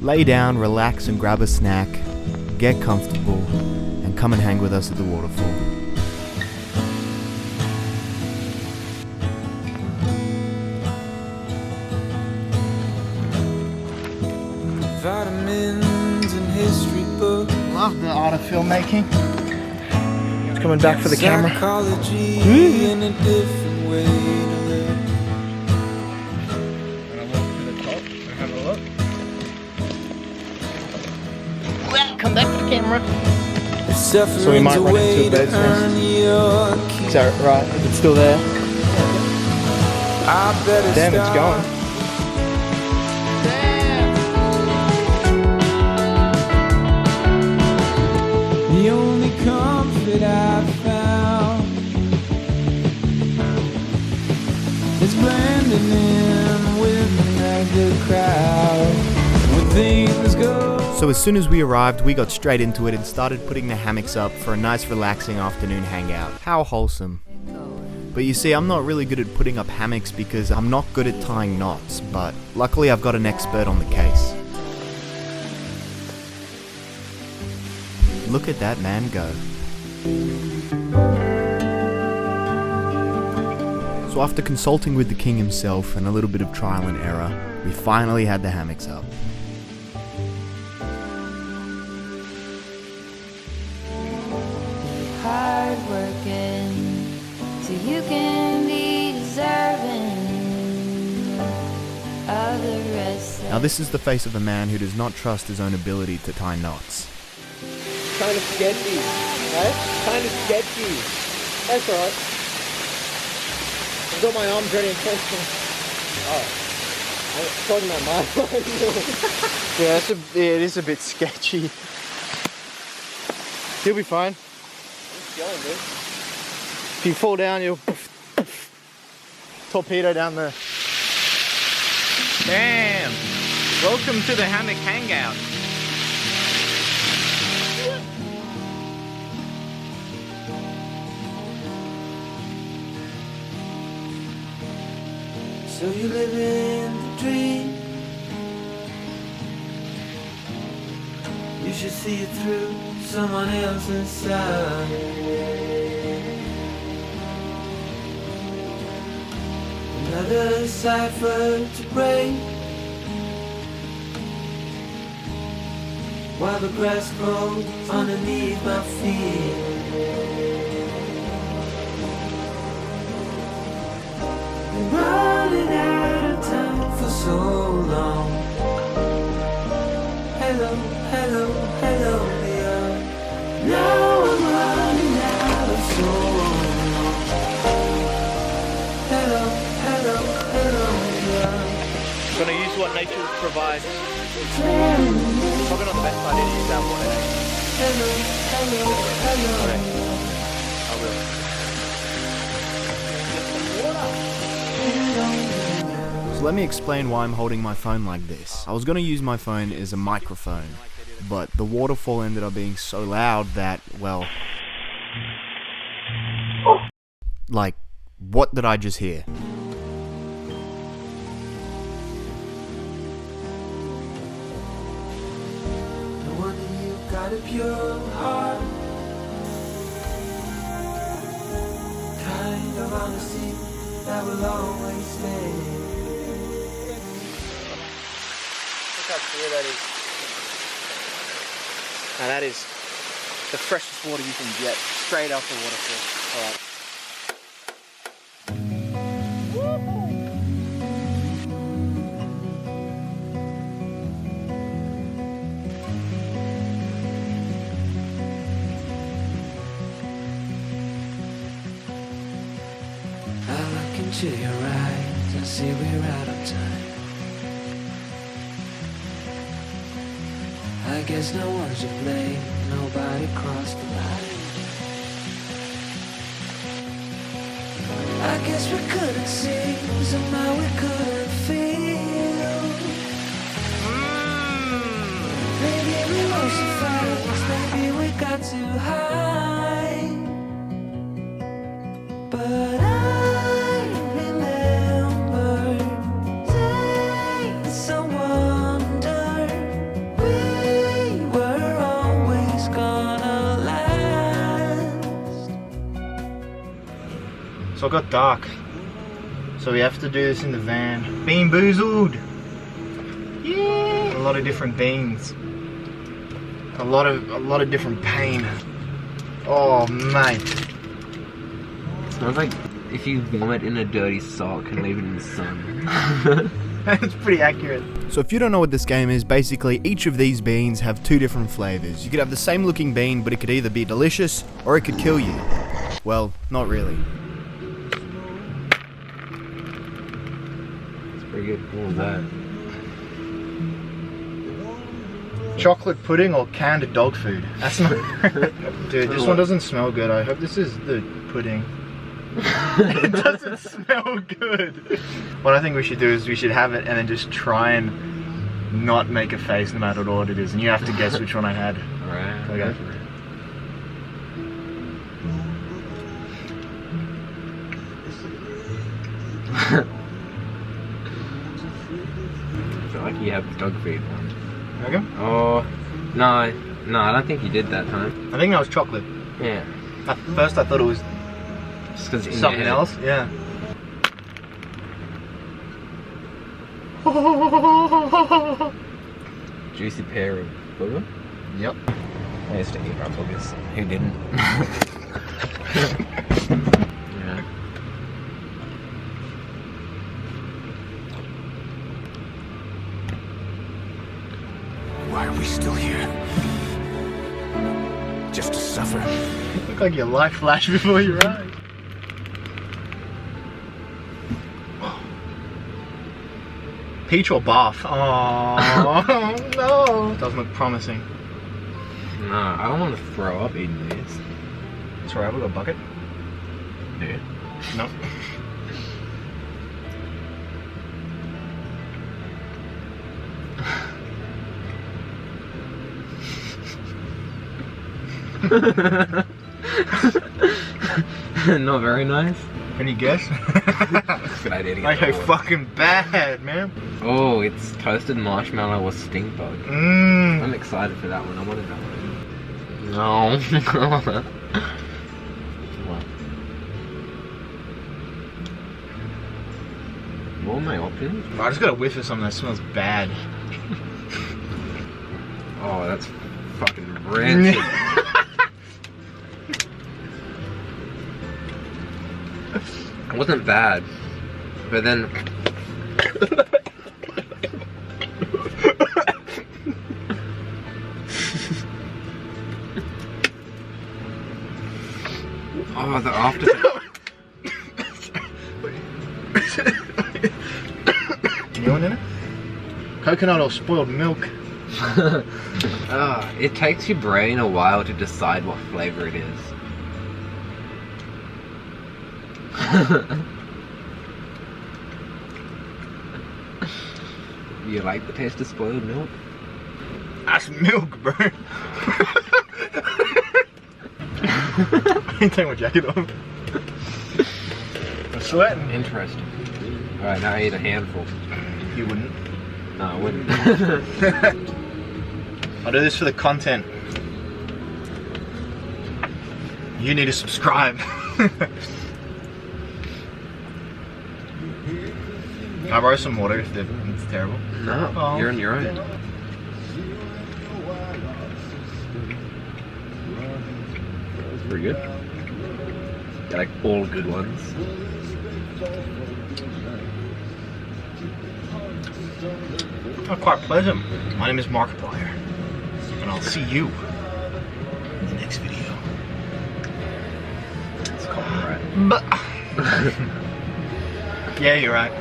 Lay down, relax and grab a snack, get comfortable, and come and hang with us at the waterfall. Vitamins and history books. Love the art of filmmaking. It's coming back for the camera. Psychology in a different way to live. Gonna walk to the top and have a look. Come back for the camera. So we might run into a bird's nest. Is that right? If it's still there. Damn, it's gone. The only comfort I've found is blending in with the crowd. When things go. So as soon as we arrived, we got straight into it and started putting the hammocks up for a nice relaxing afternoon hangout. How wholesome. But you see, I'm not really good at putting up hammocks because I'm not good at tying knots, but luckily I've got an expert on the case. Look at that man go. So after consulting with the king himself and a little bit of trial and error, we finally had the hammocks up. Hard working, so you can be deserving of the rest. Now this is the face of a man who does not trust his own ability to tie knots. Kind of sketchy, right? Kind of sketchy. That's alright. I've got my arms ready in case. Oh, I'm talking about my yeah, it is a bit sketchy. He'll be fine. If you fall down, you'll torpedo down the. Damn! Welcome to the Hammock Hangout. So you live in the dream. You should see it through someone else's side. Another cipher to break, while the grass grows underneath my feet. Been running out of time for so long. Hello, hello, hello, Leo. Now I'm running out of soul. Hello, hello, hello, Leo. Gonna use what nature provides. Probably not the best idea to use that water. Hello, hello, hello. Okay. I will. So let me explain why I'm holding my phone like this. I was going to use my phone as a microphone, but the waterfall ended up being so loud that, well... Like, what did I just hear? No wonder you got a pure heart. Kind of honesty that will always stay. Look how clear that is. Now that is the freshest water you can get straight off the waterfall. Alright. I look into your eyes and see we're out of time. I guess no one's to blame, nobody crossed the line. I guess we couldn't see, somehow we couldn't feel. Maybe we were so fast, maybe we got too high. But I remember days I wonder So it got dark. So we have to do this in the van. Bean boozled! Yeah! A lot of different beans. A lot of different pain. Oh mate. Smells like if you vomit in a dirty sock and leave it in the sun. That's pretty accurate. So if you don't know what this game is, basically each of these beans have two different flavors. You could have the same looking bean, but it could either be delicious or it could kill you. Well, not really. It's pretty good. What was that? Chocolate pudding or canned dog food? That's not... Dude, this one doesn't smell good. I hope this is the pudding. It doesn't smell good. What I think we should do is we should have it and then just try and not make a face no matter what it is. And you have to guess which one I had. Alright. Okay. I feel like you have the dog food one. Okay. Oh, no, I don't think you did that time. I think that was chocolate. Yeah. At first I thought it was Just because it's in something your head. else. Yeah. Juicy pear of booger. Yep. I used to eat our boogers. Who didn't? Yeah. Why are we still here? Just to suffer? Look like your life flashed before your eyes. Peach or bath? Oh no! Doesn't look promising. No, I don't want to throw up eating these. Sorry, have we got a bucket? Yeah. No. Not very nice. Can you guess? Good idea to get Like the so water. fucking bad, man. Oh, it's toasted marshmallow or stink bug. Mmm. I'm excited for that one. I wanted that one. No. What? What are my options? I just got a whiff of something that smells bad. Oh, that's fucking rancid. It wasn't bad, but then oh, the after. You want in it? Coconut or spoiled milk? It takes your brain a while to decide what flavor it is. You like the taste of spoiled milk? That's milk, bro. I ain't taking my jacket off. I'm sweating. Interesting. Alright, now I eat a handful. You wouldn't. No, I wouldn't. I'll do this for the content. You need to subscribe. Can I borrow some water if it's terrible? No, Oh. you're on your own. That's pretty good. Got like all good ones. Oh, quite pleasant. My name is Markiplier, and I'll see you in the next video. It's copyright. Yeah, you're right.